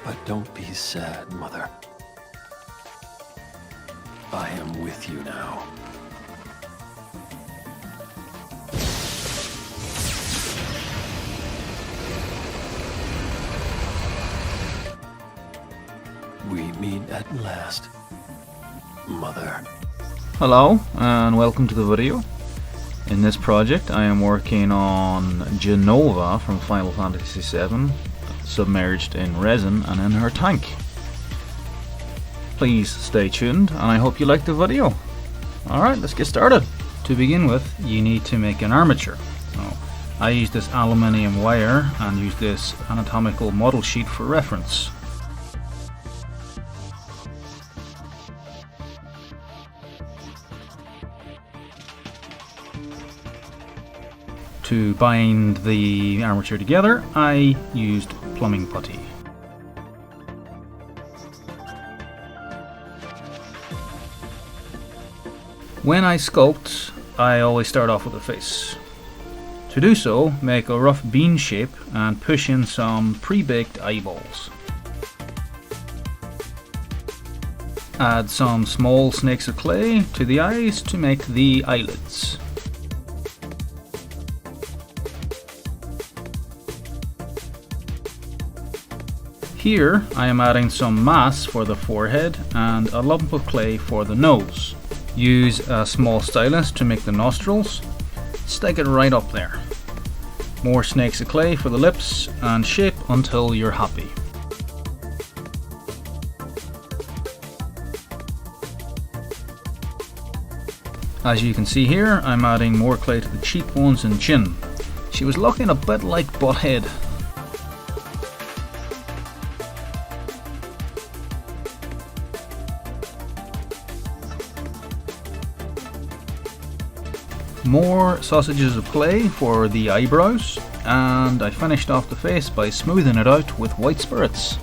But don't be sad, Mother. I am with you now. We meet at last, Mother. Hello and welcome to the video. In this project I am working on Jenova from Final Fantasy VII, submerged in resin and in her tank. Please stay tuned and I hope you like the video. Alright, let's get started. To begin with, you need to make an armature. So, I use this aluminium wire and use this anatomical model sheet for reference. To bind the armature together, I used plumbing putty. When I sculpt, I always start off with a face. To do so, make a rough bean shape and push in some pre-baked eyeballs. Add some small snakes of clay to the eyes to make the eyelids. Here I am adding some mass for the forehead and a lump of clay for the nose. Use a small stylus to make the nostrils. Stick it right up there. More snakes of clay for the lips and shape until you're happy. As you can see here, I'm adding more clay to the cheekbones and chin. She was looking a bit like Butthead. More sausages of clay for the eyebrows, and I finished off the face by smoothing it out with white spirits.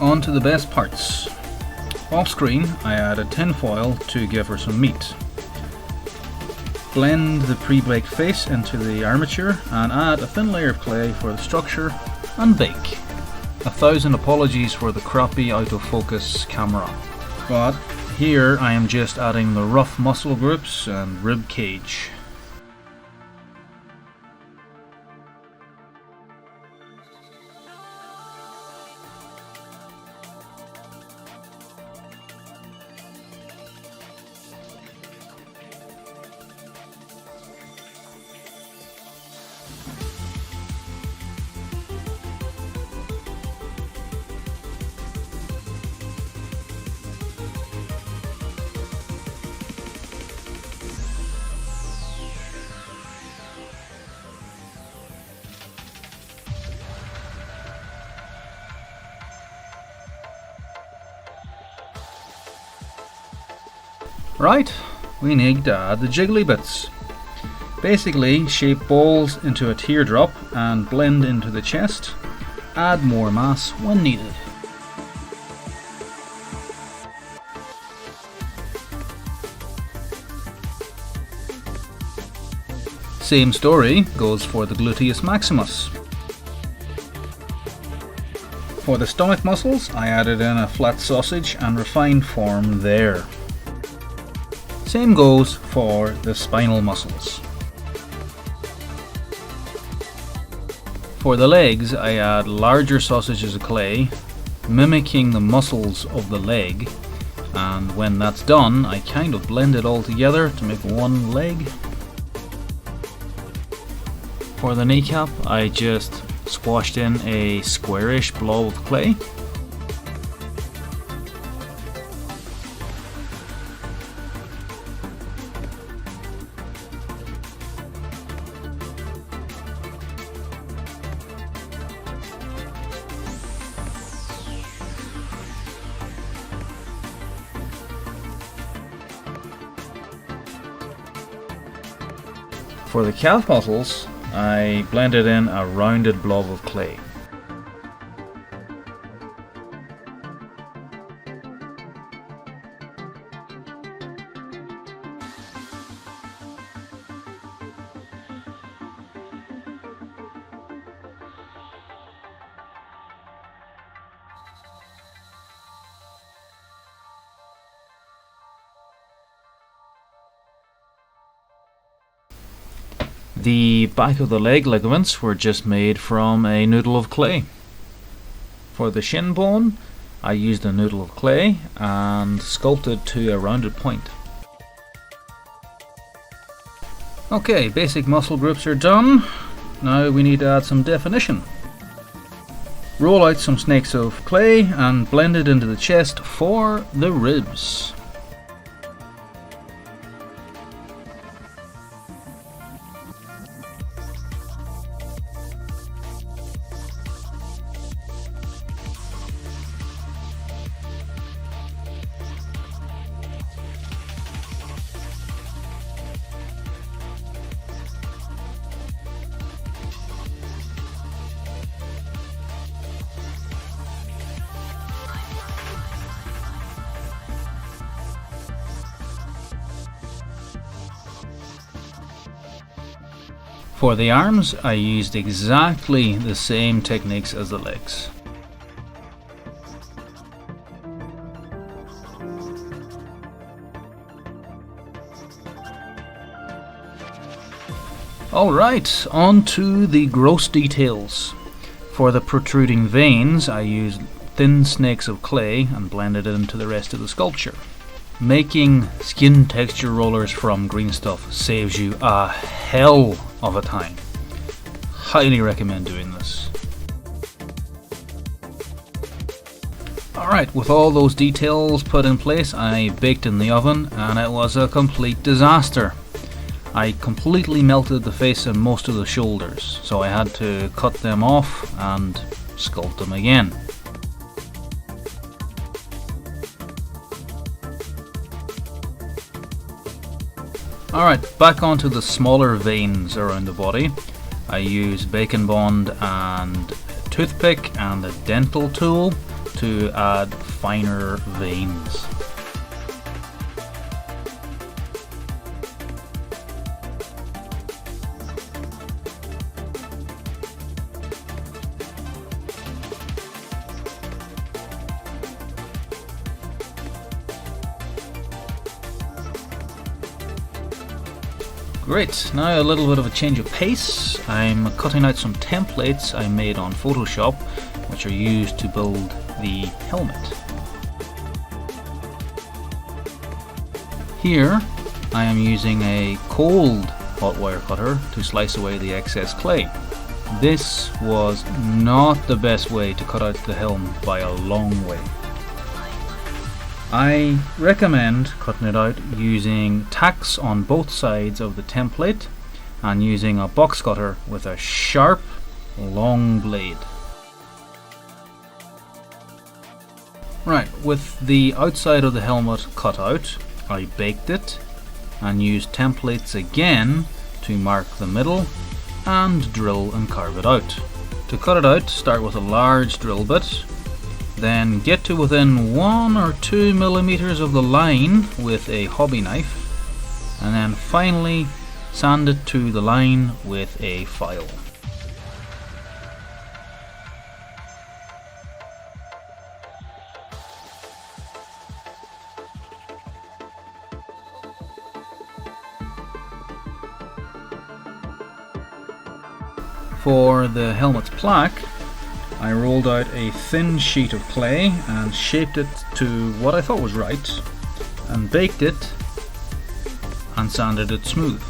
On to the best parts. Off screen I added tin foil to give her some meat. Blend the pre-baked face into the armature and add a thin layer of clay for the structure and bake. 1,000 apologies for the crappy out of focus camera, but here I am just adding the rough muscle groups and rib cage. Right, we need to add the jiggly bits. Basically, shape balls into a teardrop and blend into the chest. Add more mass when needed. Same story goes for the gluteus maximus. For the stomach muscles, I added in a flat sausage and refined form there. Same goes for the spinal muscles. For the legs, I add larger sausages of clay, mimicking the muscles of the leg, and when that's done, I kind of blend it all together to make one leg. For the kneecap, I just squashed in a squarish blob of clay. For the calf muscles, I blended in a rounded blob of clay. The back of the leg ligaments were just made from a noodle of clay. For the shin bone, I used a noodle of clay and sculpted to a rounded point. Okay, basic muscle groups are done. Now we need to add some definition. Roll out some snakes of clay and blend it into the chest for the ribs. For the arms, I used exactly the same techniques as the legs. Alright, on to the gross details. For the protruding veins, I used thin snakes of clay and blended it into the rest of the sculpture. Making skin texture rollers from green stuff saves you a hell of a time. Highly recommend doing this. Alright, with all those details put in place, I baked in the oven and it was a complete disaster. I completely melted the face and most of the shoulders, so I had to cut them off and sculpt them again. Alright, back onto the smaller veins around the body. I use Bacon Bond and a toothpick and a dental tool to add finer veins. Great, now a little bit of a change of pace. I'm cutting out some templates I made on Photoshop, which are used to build the helmet. Here, I am using a cold hot wire cutter to slice away the excess clay. This was not the best way to cut out the helm by a long way. I recommend cutting it out using tacks on both sides of the template and using a box cutter with a sharp, long blade. Right, with the outside of the helmet cut out, I baked it and used templates again to mark the middle and drill and carve it out. To cut it out, start with a large drill bit. Then get to within 1 or 2 millimeters of the line with a hobby knife, and then finally sand it to the line with a file. For the helmet's plaque, I rolled out a thin sheet of clay and shaped it to what I thought was right, and baked it and sanded it smooth.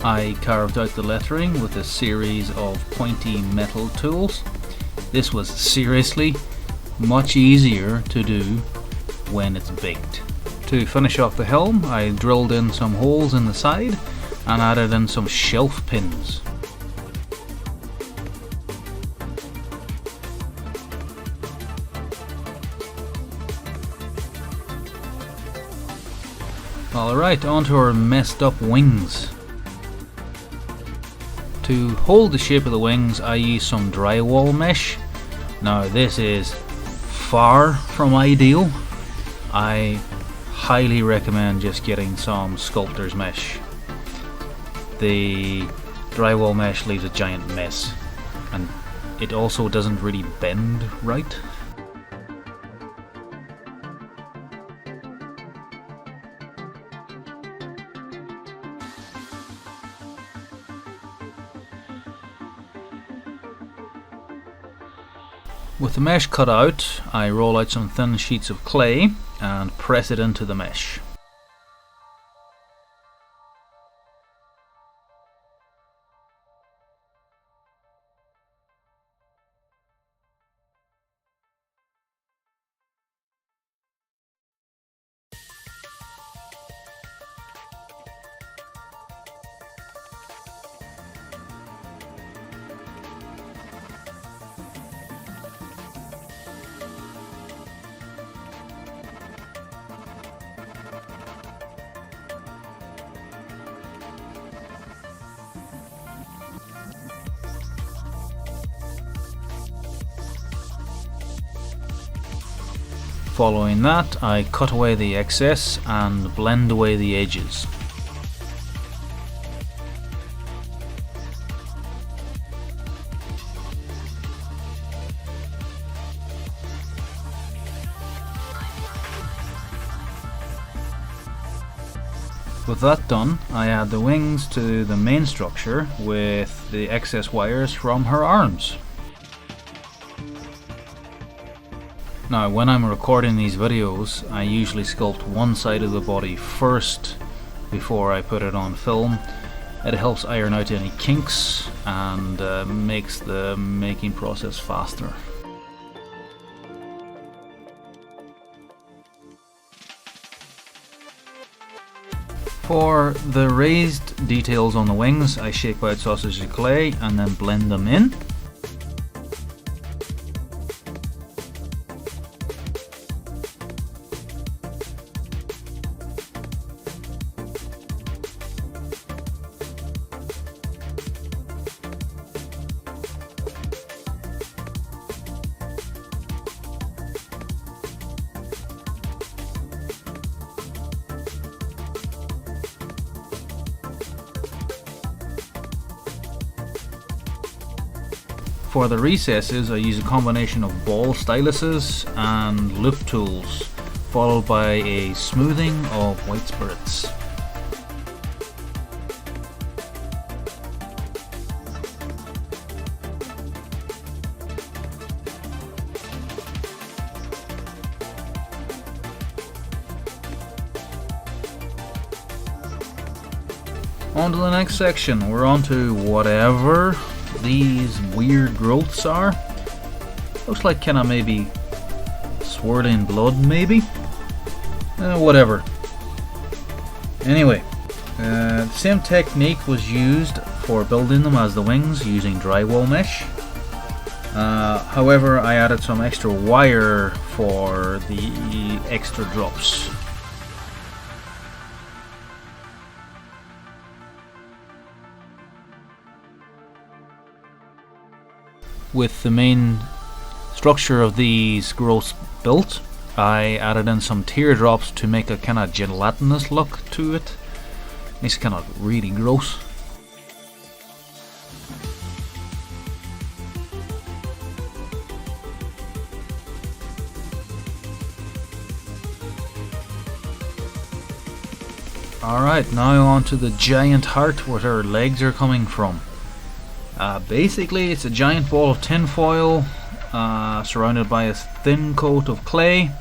I carved out the lettering with a series of pointy metal tools. This was seriously much easier to do when it's baked. To finish off the helm, I drilled in some holes in the side and added in some shelf pins. Alright, onto our messed up wings. To hold the shape of the wings, I use some drywall mesh. Now this is far from ideal. I highly recommend just getting some sculptor's mesh. The drywall mesh leaves a giant mess. and it also doesn't really bend right. With the mesh cut out, I roll out some thin sheets of clay and press it into the mesh. Following that, I cut away the excess and blend away the edges. With that done, I add the wings to the main structure with the excess wires from her arms. Now, when I'm recording these videos, I usually sculpt one side of the body first before I put it on film. It helps iron out any kinks and makes the making process faster. For the raised details on the wings, I shape out sausage of clay and then blend them in. For the recesses, I use a combination of ball styluses and loop tools, followed by a smoothing of white spirits. On to the next section. We're on to whatever these weird growths are. Looks like kinda maybe swirling blood, maybe? Whatever. Anyway, the same technique was used for building them as the wings, using drywall mesh. However, I added some extra wire for the extra drops. With the main structure of these growths built, I added in some teardrops to make a kind of gelatinous look to it. Makes it kind of really gross. Alright, now on to the giant heart where her legs are coming from. Basically, it's a giant ball of tin foil surrounded by a thin coat of clay,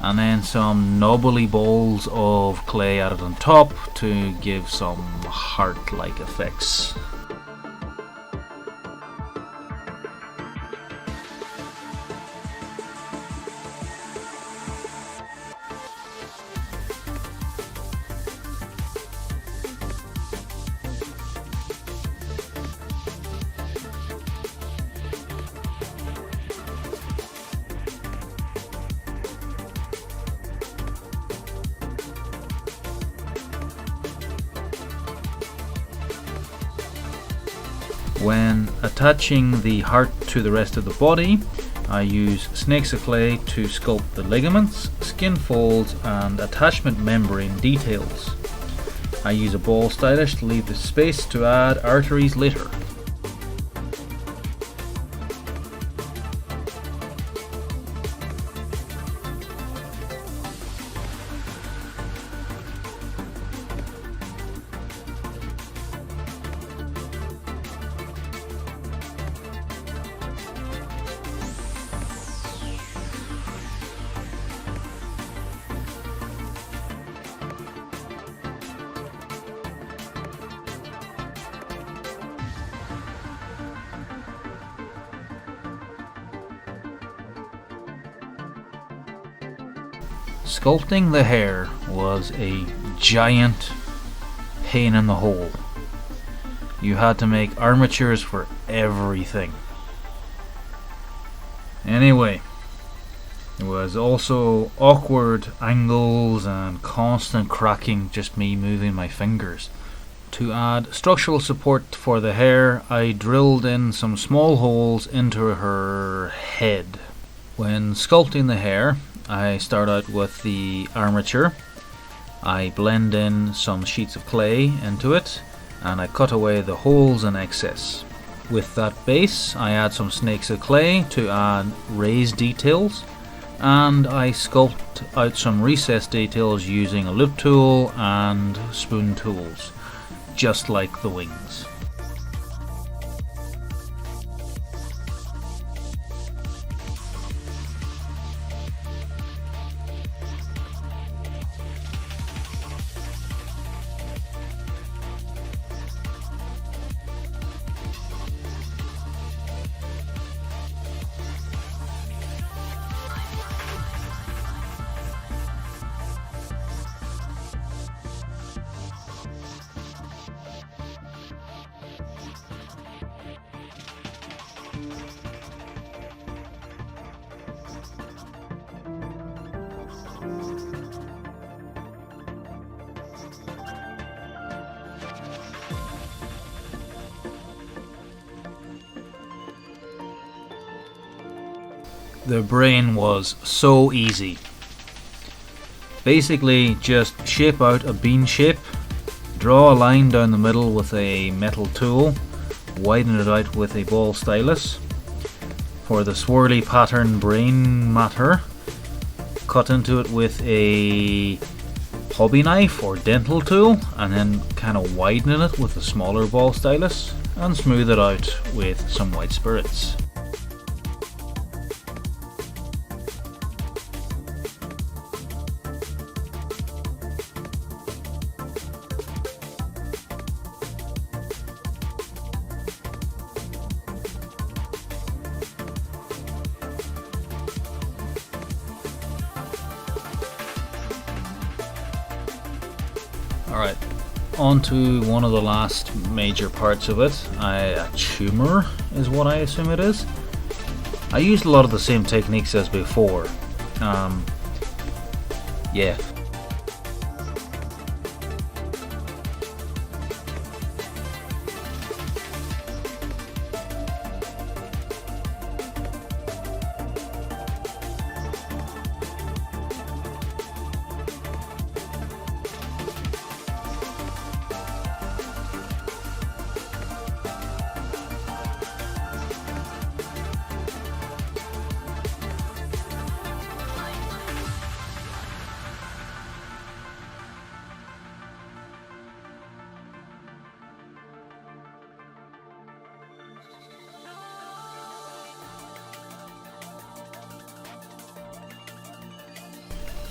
and then some knobbly balls of clay added on top to give some heart-like effects. When attaching the heart to the rest of the body, I use snakes of clay to sculpt the ligaments, skin folds and attachment membrane details. I use a ball stylus to leave the space to add arteries later. Sculpting the hair was a giant pain in the hole. You had to make armatures for everything. Anyway, it was also awkward angles and constant cracking, just me moving my fingers. To add structural support for the hair, I drilled in some small holes into her head. When sculpting the hair, I start out with the armature. I blend in some sheets of clay into it, and I cut away the holes in excess. With that base, I add some snakes of clay to add raised details, and I sculpt out some recessed details using a loop tool and spoon tools, just like the wings. The brain was so easy. Basically, just shape out a bean shape, draw a line down the middle with a metal tool, widen it out with a ball stylus. For the swirly pattern brain matter, cut into it with a hobby knife or dental tool, and then kind of widen it with a smaller ball stylus, and smooth it out with some white spirits. Alright, on to one of the last major parts of it. A tumor is what I assume it is. I used a lot of the same techniques as before. Yeah.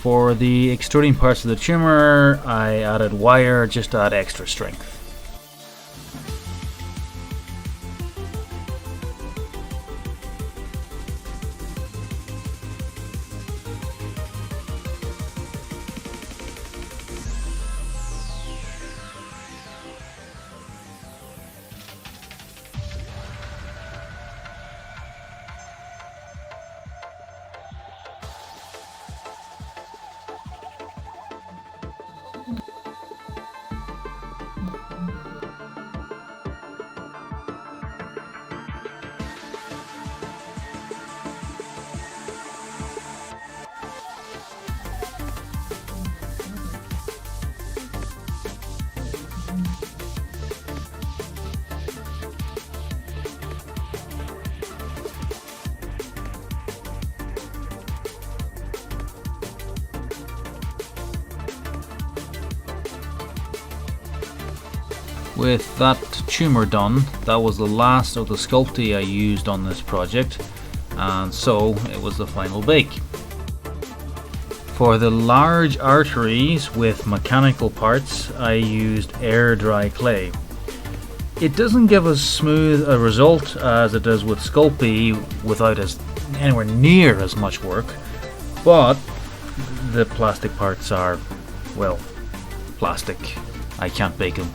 For the extruding parts of the tumor, I added wire just to add extra strength. With that tumor done, that was the last of the sculpty I used on this project, and so it was the final bake. For the large arteries with mechanical parts, I used air dry clay. It doesn't give as smooth a result as it does with Sculpey without anywhere near as much work, but The plastic parts are, well, plastic. I can't bake them.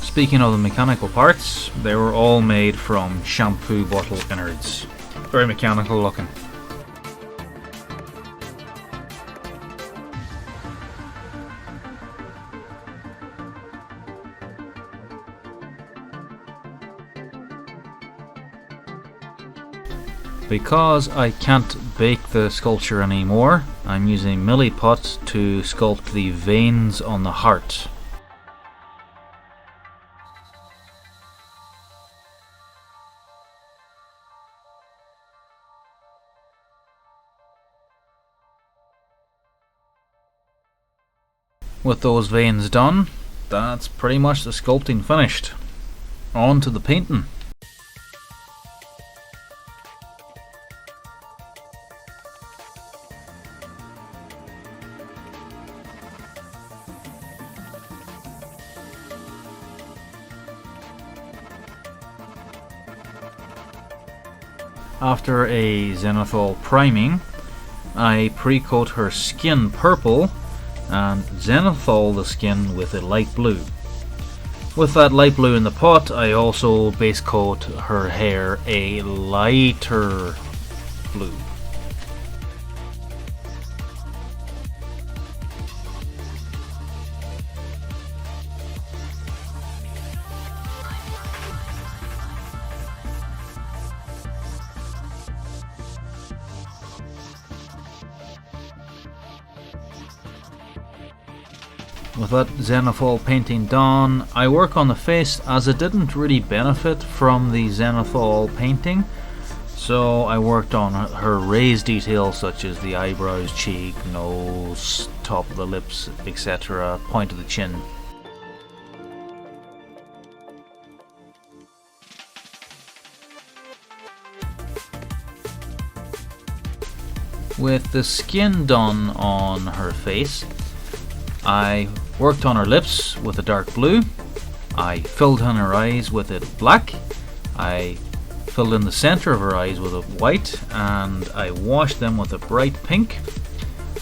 Speaking of the mechanical parts, they were all made from shampoo bottle innards. Very mechanical looking. Because I can't bake the sculpture anymore, I'm using milliput to sculpt the veins on the heart. With those veins done, that's pretty much the sculpting finished. On to the painting. After a zenithal priming, I pre-coat her skin purple and zenithal the skin with a light blue. With that light blue in the pot, I also base coat her hair a lighter blue. With that zenithal painting done, I work on the face as it didn't really benefit from the zenithal painting, so I worked on her raised details such as the eyebrows, cheek, nose, top of the lips, etc., point of the chin. With the skin done on her face, I worked on her lips with a dark blue, I filled in her eyes with it black, I filled in the center of her eyes with a white, and I washed them with a bright pink.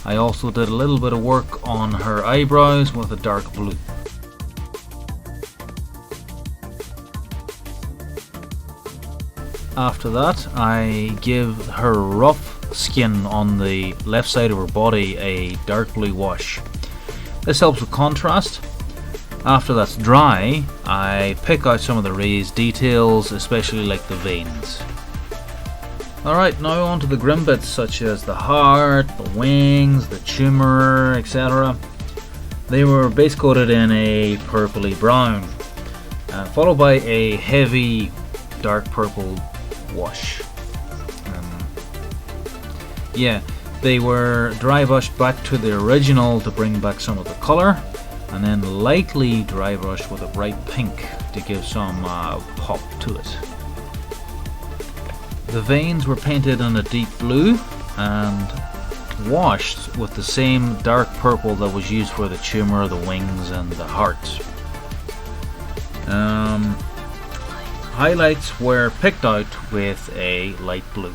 I also did a little bit of work on her eyebrows with a dark blue. After that, I give her rough skin on the left side of her body a dark blue wash. This helps with contrast. After that's dry, I pick out some of the raised details, especially like the veins. Alright, now on to the grim bits such as the heart, the wings, the tumor, etc. They were base coated in a purpley brown, followed by a heavy dark purple wash. They were dry brushed back to the original to bring back some of the colour, and then lightly dry brushed with a bright pink to give some pop to it. The veins were painted in a deep blue and washed with the same dark purple that was used for the tumour, the wings and the heart. Highlights were picked out with a light blue.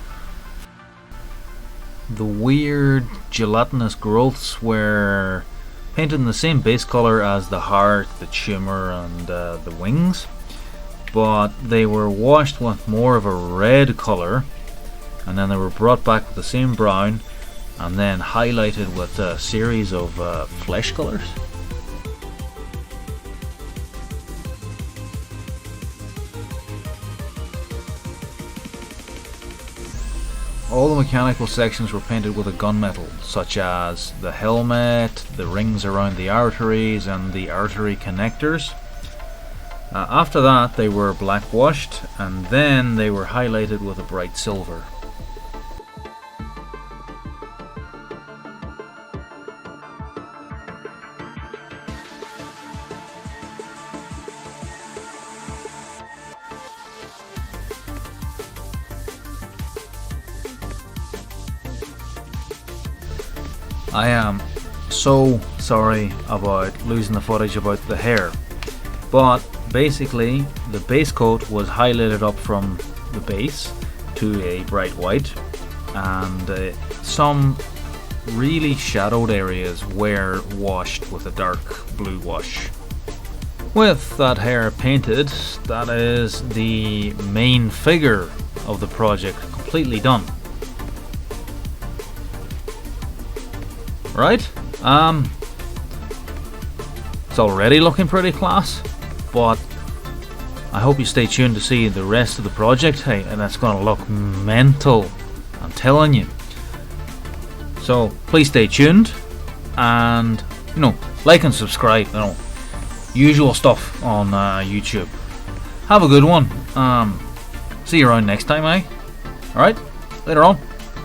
The weird gelatinous growths were painted in the same base colour as the heart, the tumour and the wings, but they were washed with more of a red colour, and then they were brought back with the same brown and then highlighted with a series of flesh colours. All the mechanical sections were painted with a gunmetal, such as the helmet, the rings around the arteries and the artery connectors. After that they were black washed and then they were highlighted with a bright silver. I am so sorry about losing the footage about the hair, but basically the base coat was highlighted up from the base to a bright white, and some really shadowed areas were washed with a dark blue wash. With that hair painted, that is the main figure of the project completely done. Right? It's already looking pretty class, but I hope you stay tuned to see the rest of the project. Hey, and it's gonna look mental, I'm telling you. So please stay tuned, and like and subscribe. Usual stuff on YouTube. Have a good one. See you around next time, eh? Alright, later on.